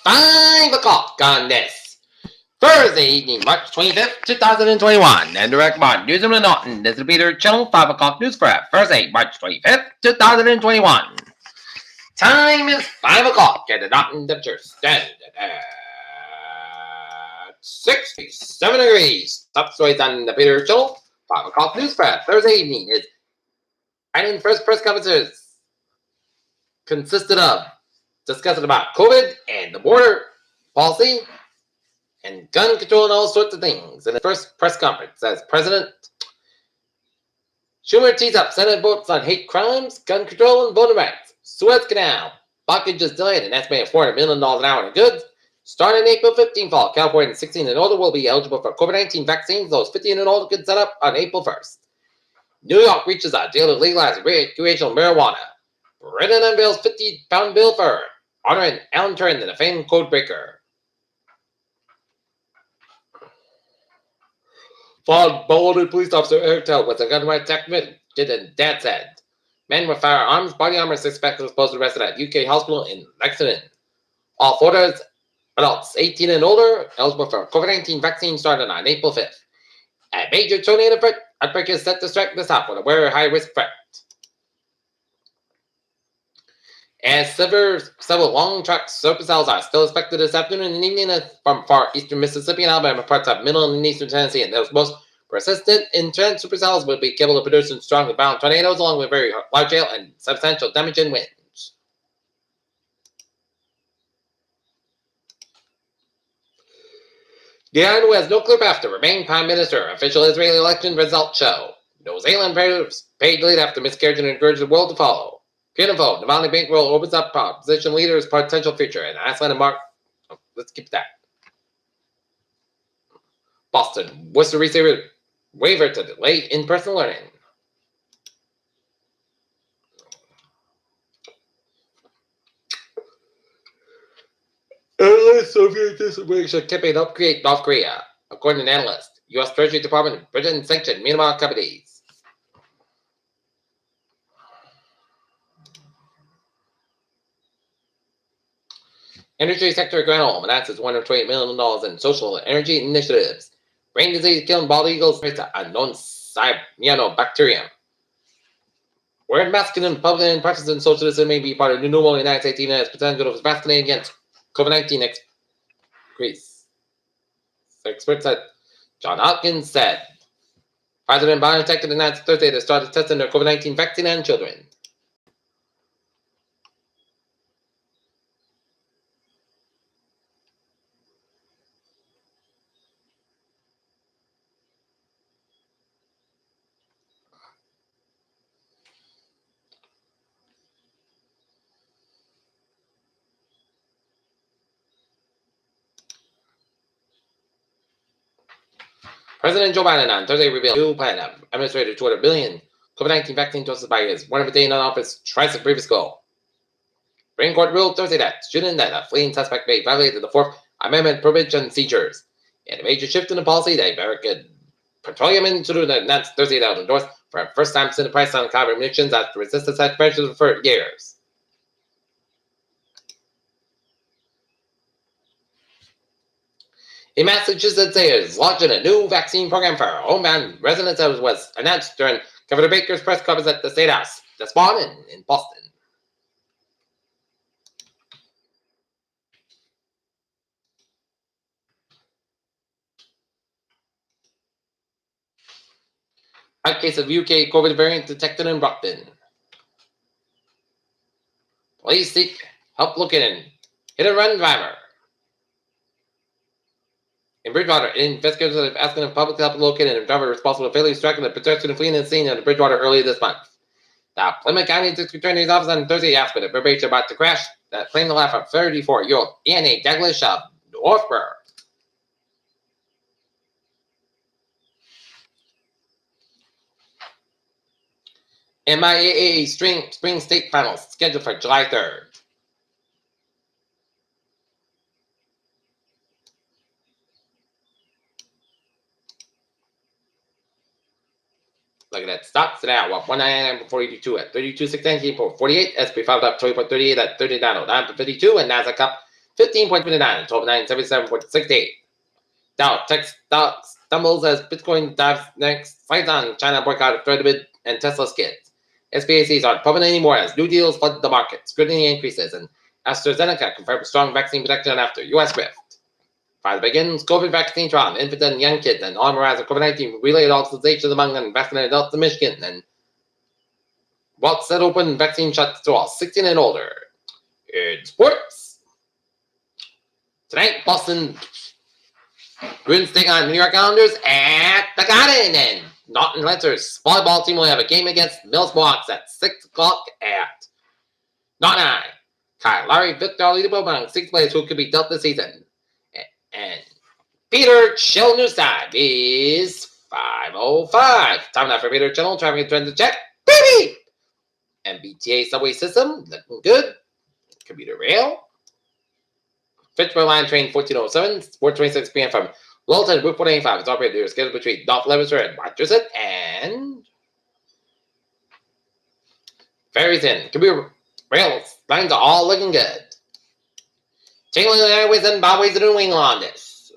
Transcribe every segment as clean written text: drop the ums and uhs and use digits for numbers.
5 o'clock on this Thursday evening, March 25th, 2021. And direct mod News of the Norton. This is Peter Channel 5 o'clock news for Thursday, March 25th, 2021. Time is 5 o'clock and the Norton temperature stands at 67 degrees. Top stories on the Peter Channel 5 o'clock news for Thursday evening is Biden's first press conferences consisted of discussing about COVID and the border policy and gun control and all sorts of things. In the first press conference, as President Schumer tees up Senate votes on hate crimes, gun control, and voting rights. Suez Canal blockage is delayed an estimated $400 million an hour in goods. Starting April 15th, fall, California 16 and older will be eligible for COVID-19 vaccines. Those 15 and older can set up on April 1st. New York reaches a deal to legalize recreational marijuana. Britain unveils £50 bill for honoring Alan Turing, the famed code breaker. Followed police officer Eric Tell was a gun rights activist, and dad said. Men with firearms, body armor suspected was supposed to arrested at UK hospital in Lexington. All Florida adults 18 and older eligible for COVID-19 vaccine started on April 5th. A major tornado outbreak is set to strike the south with a very high-risk threat. As several long track supercells are still expected this afternoon and evening from far eastern Mississippi and Alabama, parts of middle and eastern Tennessee, and those most persistent intense supercells will be capable of producing strongly violent tornadoes along with very large hail and substantial damage and winds. The iron who has no clear path to remain prime minister. Official Israeli election results show. New Zealand paid lead after miscarriage and encouraged the world to follow. Beautiful. Navalny bankroll opens up opposition leaders' potential future. And Iceland and Mark. Oh, let's keep that. Boston. Worcester receiver waiver to delay in-person learning. Early Soviet disintegration campaign helped create North Korea. According to an analyst, U.S. Treasury Department and Britain sanctioned Myanmar companies. Energy sector Granholm announces $128 million in social energy initiatives. Brain disease killing bald eagles trace a unknown cyanobacterium. Where masculine, Republican, partisan socialism may be part of the new world in the United States, even as potential of vaccinating against COVID-19 increase. Experts said, John Hopkins said, President BioNTech announced Thursday they started testing their COVID-19 vaccine on children. President Joe Biden on Thursday revealed a new plan of administrator $200 billion COVID-19 vaccine doses by his one of a day in office tries the previous goal. Supreme Court ruled Thursday that student that a fleeing suspect may violate the Fourth Amendment prohibition seizures. In a major shift in the policy, the American Petroleum Institute announced Thursday that it endorsed for the first time since the price on carbon emissions as to resist such measures for years. In Massachusetts, there is launching a new vaccine program for homebound residents that was announced during Governor Baker's press conference at the State House this morning in Boston. A case of UK COVID variant detected in Brockton. Police seek help looking in hit-and-run driver. In Bridgewater, investigators have asked the public to help locate a driver responsible for fatally striking the pedestrian fleeing the scene at Bridgewater earlier this month. The Plymouth County District Attorney's Office on Thursday asked for the information about the crash that claimed the life of 34-year-old Annie Douglas of Northborough. MIAA Spring State Finals scheduled for July 3rd. Look at that. Stocks now up 199.42 at 32.619.48. SP 5 up 20.38 at 39.09.52, and Nasdaq up 15.29, 12,977.68. Dow Tech stocks stumbles as Bitcoin dives next, fights on China boycott of Threadbit and Tesla skids. SPACs aren't pumping anymore as new deals flood the market, scrutiny increases, and AstraZeneca confirmed strong vaccine protection after U.S. rift. Pfizer begins COVID vaccine trial on infant and young kids, and on rise of COVID-19 related hospitalizations among unvaccinated adults in Michigan, and Walt set open vaccine shots to all 16 and older. In sports, tonight, Boston Bruins take on New York Islanders at the Garden, and Norton Lancers volleyball team will have a game against Mills Mohawks at 6 o'clock at Norton High. Kyle Lowry, Victor Oladipo among 6 players who could be dealt this season. And Peter Chill News time is 5:05. Time now for Peter Chill. Traffic trends to check. Baby! MBTA subway system looking good. Commuter rail. Fitchburg Line train 1407, 4:26 p.m. from Lowell to Route 485. It's operated scheduled between North Leominster and Massachusetts, and ferries in. Commuter rails lines are all looking good. Tingling Airways and Bobways are doing on this.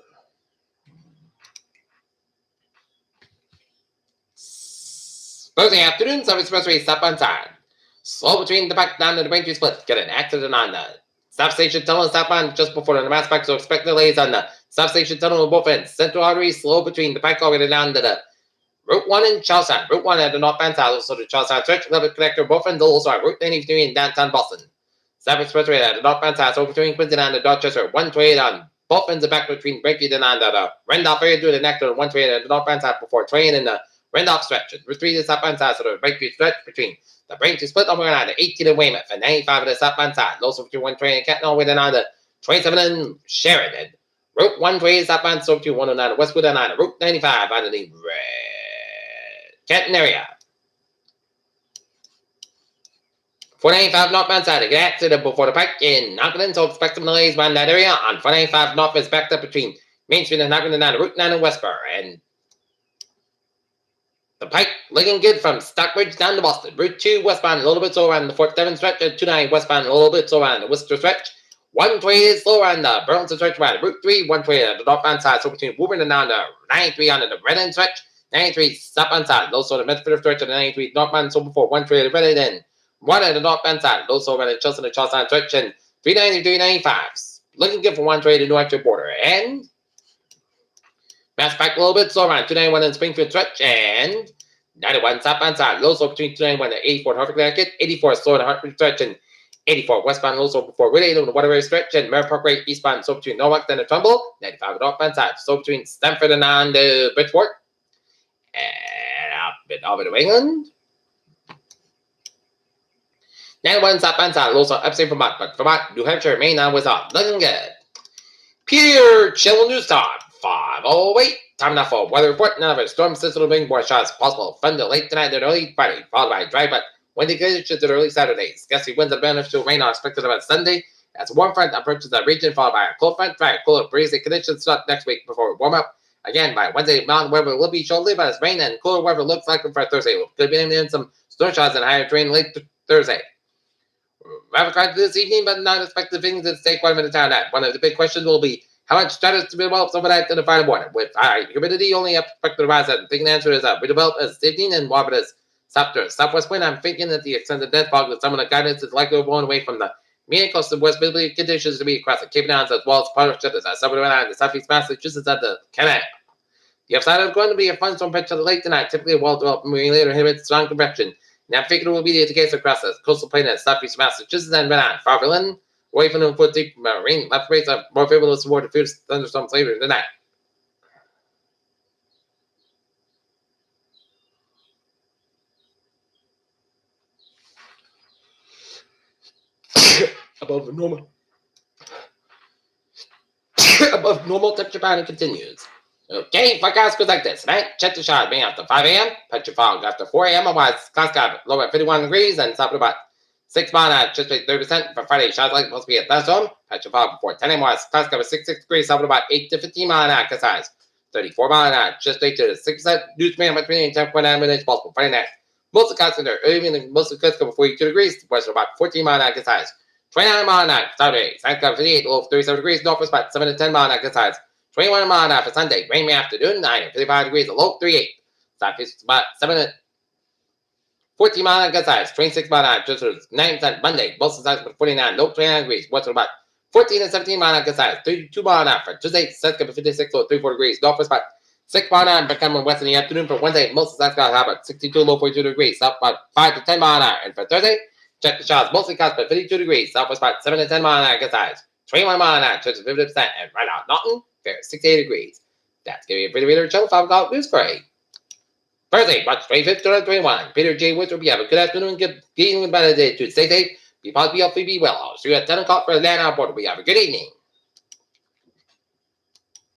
Thursday afternoon, South Expressway stop on time. Slow between the back down to the Braintree split. Get an accident on the South Station Tunnel and southbound just before the Mass Pike, so expect delays on the South Station Tunnel on both ends. Central Artery slow between the Pike all the way down to the Route 1 in Charlestown. Route 1 at the northbound side, also the Charlestown Church, Levitt Connector, both ends, also on Route 93 in downtown Boston. South Expressway at the northbound side, so between Quincy and the Dorchester, 128 on both ends of back between Braintree and the Randolph area through the Nectar, 128 at the northbound side before train in the Randolph stretch. And Route 3 to the southbound side, so the Braintree stretch between the Braintree split over on the 18 in Weymouth and 95 at the southbound side. Also between 120 and Canton, all the way down on the 27 in Sheridan. Route 120 southbound, so between 109 and Westwood and on Route 95 out of the Canton area. 495 northbound side, a get accident before the Pike in Knockton, so expect some delays around that area. On 495 north is backed up between Main Street and Knockton and on Route 9 in Westboro. And the Pike looking good from Stockbridge down to Boston. Route 2 westbound a little bit slower on the Fort Devon stretch. 29 westbound a little bit slower on the Worcester stretch. 120 is slower on the Burlington stretch. Route 3, 120 on the northbound side. So between Woburn and on the 93 on the Red End stretch. 93 southbound side. Also the Medford stretch of the 93 northbound. So before 120 the Red End. 1 at the northbound side. Also around the Chelsea and Charlestown stretch. And 393, 95s. Looking good for 120 to New Hampshire border. And Mass Pike a little bit slower on 291 in Springfield stretch. And 91 southbound side, low slow between 291 and 84 in Hartford, Connecticut, 84 slow in the Hartford stretch, and 84 westbound low slow before Route 8 on the Waterbury stretch, and Merritt Parkway eastbound slow between Norwalk and the Trumbull, 95 northbound side, slow between Stamford and on the Bridgeport, and up in over to England. 91 southbound side, low slow upstate Vermont, but Vermont, New Hampshire, Maine on was up, looking good. Pure chill news time, 5:08. Time now for weather report. None of a storm system being more shots possible. Thunder late tonight and early Friday, followed by dry but windy conditions early Saturdays. Gusty winds and beneficial rain are expected about Sunday as a warm front approaches the region, followed by a cold front. Dry, cooler, breezy conditions start next week before we warm up. Again, by Wednesday, mountain weather will be shortly, but as rain and cooler weather looks like for Thursday. Could be in some storm showers and higher rain late Thursday. Rather quiet this evening, but not expected things to stay quite a bit of time. One of the big questions will be how much stratus to be developed overnight in the Friday morning. With high humidity only expected to rise. I think the answer is we develop as 15 and warm as southwest wind. I'm thinking that the extent of dense fog with some of the guidance is likely blown away from the median coast of west visibility conditions to be across the Cape Downs as well as part of Chitters as somewhere around the southeast Massachusetts at the canal. The upside is going to be a fun storm pitch to the late tonight, typically well developed marine later inhibits strong convection. And I'm thinking it will be the case across the coastal plain at southeast Massachusetts and Rhode Island. Far inland, away from the foot deep rain, left rates are more favorable to support the fierce thunderstorms later in the night. Above normal temperature pattern continues. Okay, forecast goes like this. Tonight, check the shot being after 5 a.m. Temperature fog after 4 a.m. Otherwise, clouds got low at 51 degrees and top at about 6 mile an hour, just like 30%. For Friday, shots like supposed to be a thunderstorm. Temperature fog before 10 a.m. Otherwise, clouds got 66 degrees, top at about 8 to 15 mile an hour, cast size 34 mile an hour, just like to 6% news man between 10.9 minutes possible. Friday night, most of the clouds in there early in the most of the clouds cover 42 degrees, west about 14 mile an hour, cast size 29 mile an hour for Saturday. Sun's got 58, low 37 degrees. Northwest about 7 to 10 mile an hour, good size. 21 mile an hour for Sunday. Rainy afternoon, 9 and 55 degrees. A low 38. Southeast about 7 to 14 mile an hour, good size. 26 mile an hour, just 9% Monday. Most of the times about 49, low 29 degrees. What's about 14 and 17 mile an hour, good size. 32 mile an hour for Tuesday. Sun's got 56, low 34 degrees. Northwest about 6 mile an hour, but coming west in the afternoon for Wednesday. Most of the sun's got about 62, low 42 degrees. South about 5 to 10 mile an hour. And for Thursday, check the showers, mostly clouds, but 52 degrees. Southwest about 7 to 10 mile an hour, good size. 21 mile an hour, chance of 50%. And right out Norton, fair 68 degrees. That's going to be a pretty reader show. 5 o'clock news for you. Thursday, March 25th, 2021. Peter J. Woods will be having a good afternoon. Good evening, about a day to stay safe. Be positive, be healthy, be well. I'll see you at 10 o'clock for the land on board. We have a good evening.